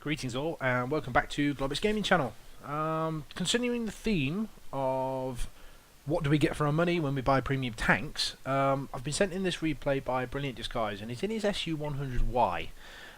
Greetings all, and welcome back to Globbits Gaming Channel. Continuing the theme of what do we get for our money when we buy premium tanks, I've been sent in this replay by Brilliant Disguise, and it's in his SU100-Y,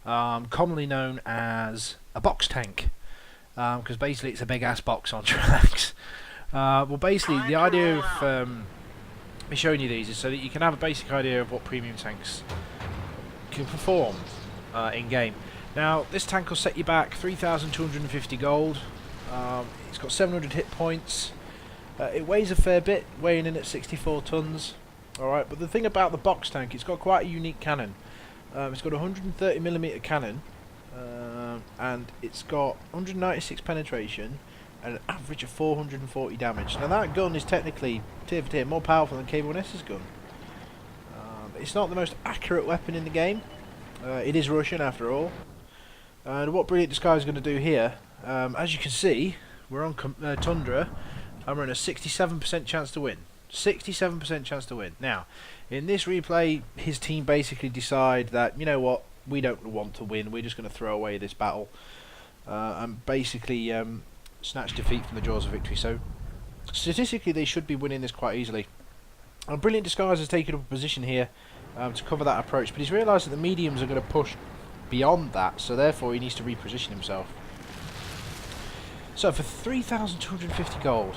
commonly known as a Boxtank, because basically it's a big ass box on tracks. Well, basically the idea of me showing you these is so that you can have a basic idea of what premium tanks can perform in game. Now, this tank will set you back 3,250 gold. It's got 700 hit points. It weighs a fair bit, weighing in at 64 tons. Alright, but the thing about the Boxtank, it's got quite a unique cannon. It's got a 130mm cannon, and it's got 196 penetration and an average of 440 damage. Now, that gun is technically, tier for tier, more powerful than KV1S's gun. It's not the most accurate weapon in the game. It is Russian after all. And what Brilliant Disguise is going to do here, as you can see, we're on Tundra, and we're in a 67% chance to win. 67% chance to win. Now, in this replay, his team basically decide that, you know what, we don't want to win, we're just going to throw away this battle, and basically snatch defeat from the jaws of victory. So, statistically, they should be winning this quite easily. And Brilliant Disguise has taken up a position here to cover that approach, but he's realised that the mediums are going to push beyond that, so therefore he needs to reposition himself. So for 3,250 gold,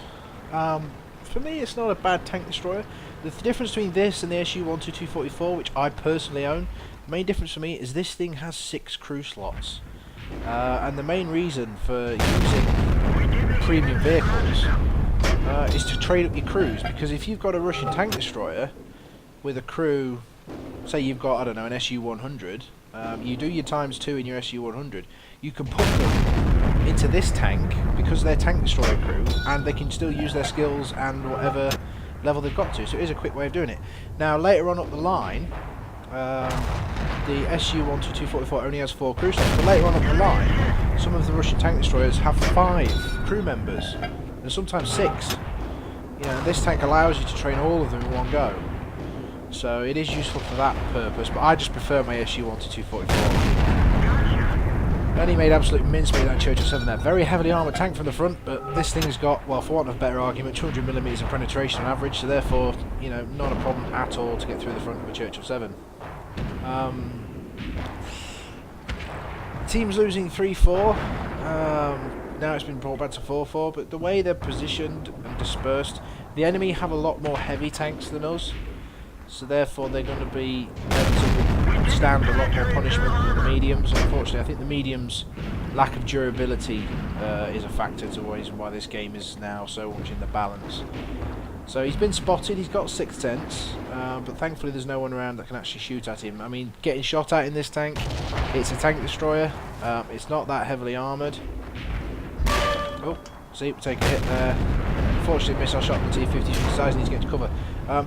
for me it's not a bad tank destroyer. The difference between this and the SU100-Y, which I personally own, the main difference for me is this thing has 6 crew slots, and the main reason for using premium vehicles is to trade up your crews, because if you've got a Russian tank destroyer with a crew, say you've got, I don't know, an SU100, you do your ×2 in your SU100, you can put them into this tank because they're tank destroyer crew, and they can still use their skills and whatever level they've got to, so it is a quick way of doing it. Now later on up the line, the SU100-Y only has 4 crew slots, but later on up the line, some of the Russian tank destroyers have 5 crew members, and sometimes 6. You know, this tank allows you to train all of them in one go. So it is useful for that purpose, but I just prefer my SU100-Y. And he made absolute mincemeat of that Churchill 7 there. Very heavily armoured tank from the front, but this thing's got, well, for want of a better argument, 200mm of penetration on average, so therefore, you know, not a problem at all to get through the front of a Churchill 7. Team's losing 3-4. Now it's been brought back to 4-4, but the way they're positioned and dispersed, the enemy have a lot more heavy tanks than us. So therefore they're going to be able to stand a lot more punishment than the mediums. Unfortunately, I think the mediums' lack of durability is a factor to the reason why this game is now so much in the balance. So he's been spotted, he's got 6 tents, but thankfully there's no one around that can actually shoot at him. I mean, getting shot at in this tank, it's a tank destroyer, it's not that heavily armoured. Oh, see, we take a hit there. Unfortunately, missile shot from the T-50, she decides he needs to get to cover.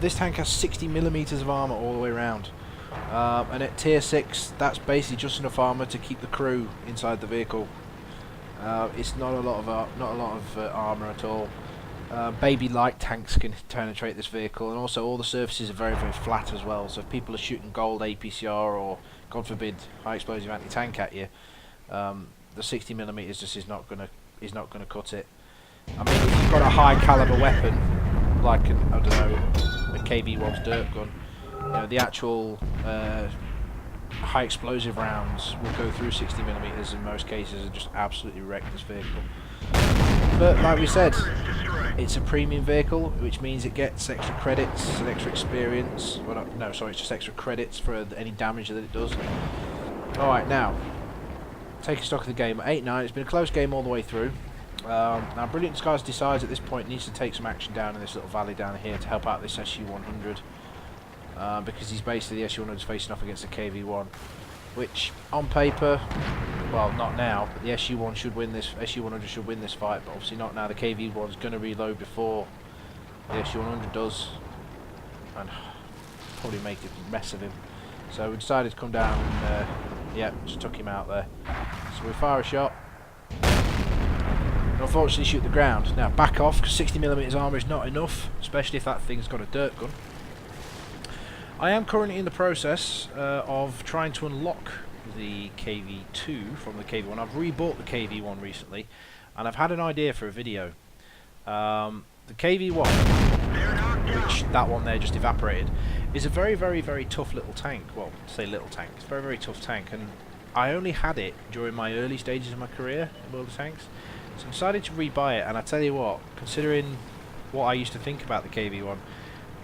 This tank has 60mm of armour all the way around, and at tier 6, that's basically just enough armour to keep the crew inside the vehicle. It's not a lot of armour at all. Baby light tanks can penetrate this vehicle, and also all the surfaces are very, very flat as well. So if people are shooting gold APCR or, God forbid, high explosive anti-tank at you, the 60mm just is not gonna cut it. I mean, if you've got a high caliber weapon, like I don't know, a KV1's dirt gun, you know, the actual high explosive rounds will go through 60mm in most cases and just absolutely wreck this vehicle. But like we said, it's a premium vehicle, which means it gets extra credits and extra experience. Well, no, sorry, it's just extra credits for any damage that it does. Alright, now, taking stock of the game at 8-9, it's been a close game all the way through. Now Brilliant Disguise decides at this point needs to take some action down in this little valley down here to help out this SU100, because he's basically, the SU100 is facing off against the KV1, which on paper, well, not now, but the SU100 should win this fight, but obviously not now. The KV1 is going to reload before the SU100 does, and probably make a mess of him. So we decided to come down and yeah, just took him out there. So we fire a shot. Unfortunately shoot the ground. Now back off, because 60mm armour is not enough, especially if that thing's got a dirt gun. I am currently in the process of trying to unlock the KV2 from the KV1. I've rebought the KV1 recently, and I've had an idea for a video. The KV1, which that one there just evaporated, is a very, very, very tough little tank. Well, say little tank. It's a very, very tough tank, and I only had it during my early stages of my career in World of Tanks. So I decided to rebuy it, and I tell you what, considering what I used to think about the KV1,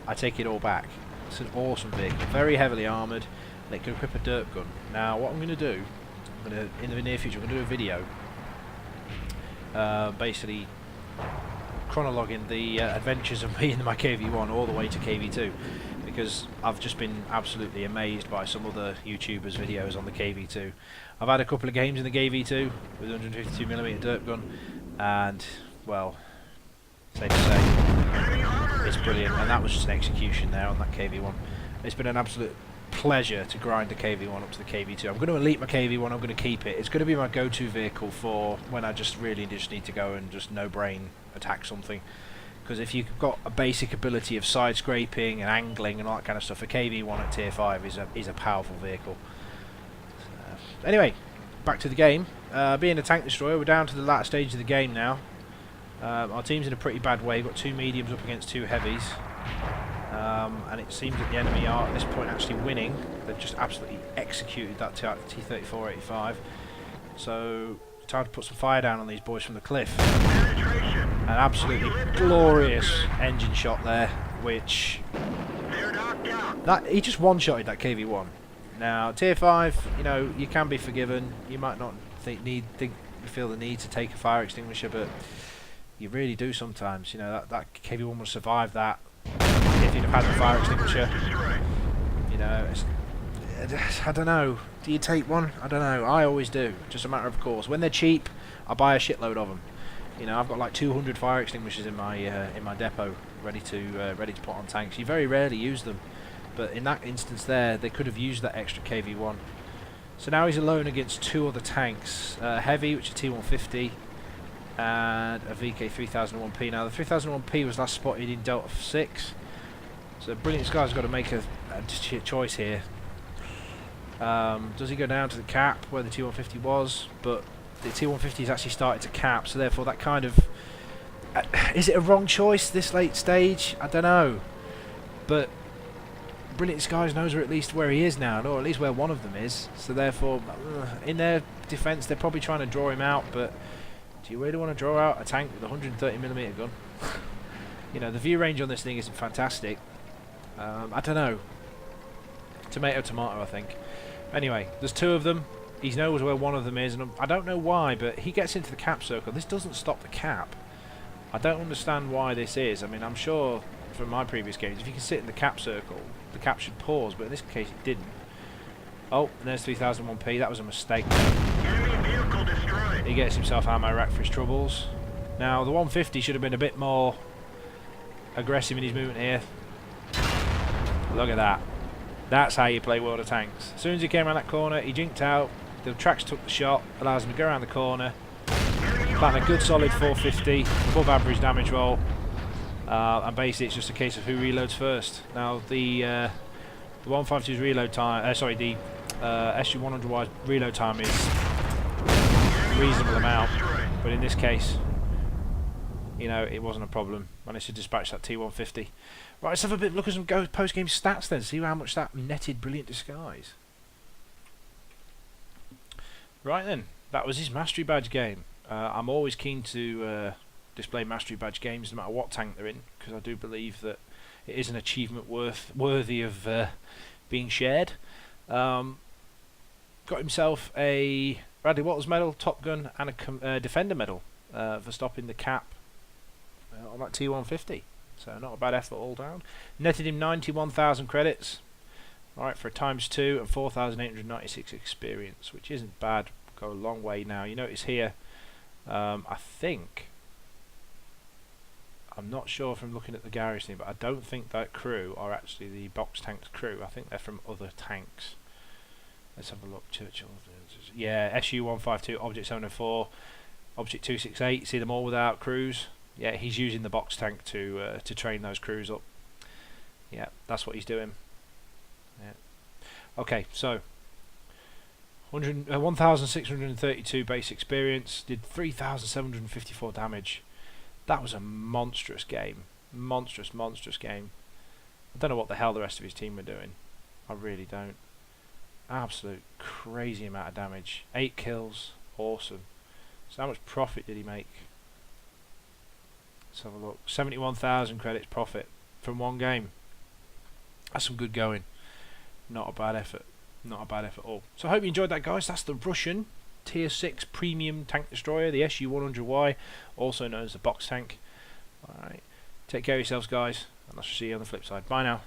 I take it all back. It's an awesome vehicle, very heavily armoured, and it can equip a dirt gun. Now, what I'm going to do, in the near future, I'm going to do a video, basically chronologuing the adventures of me in my KV1 all the way to KV2, because I've just been absolutely amazed by some other YouTubers' videos on the KV2. I've had a couple of games in the KV2 with 152mm dirt gun, and, well, safe to say, it's brilliant, and that was just an execution there on that KV1. It's been an absolute pleasure to grind the KV1 up to the KV2. I'm going to elite my KV1, I'm going to keep it. It's going to be my go-to vehicle for when I just really just need to go and just no-brain attack something. Because if you've got a basic ability of side scraping and angling and all that kind of stuff, a KV1 at tier 5 is a powerful vehicle. Anyway, back to the game. Being a tank destroyer, we're down to the latter stage of the game now. Our team's in a pretty bad way. We've got 2 mediums up against 2 heavies. And it seems that the enemy are at this point actually winning. They've just absolutely executed that T-34-85. So time to put some fire down on these boys from the cliff. An absolutely glorious engine shot there, which he just one-shotted that KV1. Now tier 5, you know, you can be forgiven. You might not feel the need to take a fire extinguisher, but you really do sometimes. You know, that KV1 would have survived that if he'd have had the fire extinguisher. You know, I don't know. Do you take one? I don't know. I always do. Just a matter of course. When they're cheap, I buy a shitload of them. You know, I've got like 200 fire extinguishers in my depot, ready to put on tanks. You very rarely use them, but in that instance there, they could have used that extra KV1. So now he's alone against 2 other tanks, heavy, which is T150, and a VK 3001P. Now the 3001P was last spotted in Delta 6, so Brilliant Sky's got to make a choice here. Does he go down to the cap where the T150 was? But the T150 has actually started to cap, so therefore that kind of... is it a wrong choice this late stage? I don't know. But Brilliant Skies knows at least where he is now, or at least where one of them is. So therefore, in their defence, they're probably trying to draw him out, but do you really want to draw out a tank with a 130mm gun? You know, the view range on this thing isn't fantastic. I don't know. Tomato, tomato, I think. Anyway, there's 2 of them. He knows where one of them is, and I don't know why, but he gets into the cap circle. This doesn't stop the cap. I don't understand why this is. I mean, I'm sure from my previous games, if you can sit in the cap circle, the cap should pause, but in this case it didn't. Oh, and there's 3001P. That was a mistake. He gets himself ammo rack for his troubles. Now, the 150 should have been a bit more aggressive in his movement here. Look at that. That's how you play World of Tanks. As soon as he came around that corner, he jinked out. The tracks took the shot, allows him to go around the corner. Back a good solid 450, above average damage roll. And basically it's just a case of who reloads first. Now the 152's reload time, the SU100-Y's reload time is a reasonable amount, but in this case, you know, it wasn't a problem. Managed to dispatch that T150. Right, let's have a bit look at some post-game stats then, see how much that netted Brilliant Disguise. Right then, that was his Mastery Badge game. I'm always keen to display Mastery Badge games no matter what tank they're in, because I do believe that it is an achievement worthy of being shared. Got himself a Bradley Walters medal, Top Gun, and a Defender medal for stopping the cap on that T150. So not a bad effort all down. Netted him 91,000 credits. Alright, for a ×2 and 4,896 experience, which isn't bad. Go a long way now. You notice here, I think, I'm not sure from looking at the garage thing, but I don't think that crew are actually the Boxtank's crew. I think they're from other tanks. Let's have a look. Churchill. Yeah, SU152, Object 704, Object 268. See them all without crews. Yeah, he's using the Boxtank to train those crews up. Yeah, that's what he's doing. Yeah. Okay, so 1,632 base experience, did 3,754 damage. That was a monstrous game. Monstrous game. I don't know what the hell the rest of his team were doing. I really don't. Absolute crazy amount of damage. 8 kills. Awesome. So how much profit did he make? Let's have a look. 71,000 credits profit from one game. That's some good going. Not a bad effort. Not a bad effort at all. So I hope you enjoyed that, guys. That's the Russian Tier 6 Premium Tank Destroyer, the SU100-Y, also known as the Boxtank. Alright. Take care of yourselves, guys, and I shall see you on the flip side. Bye now.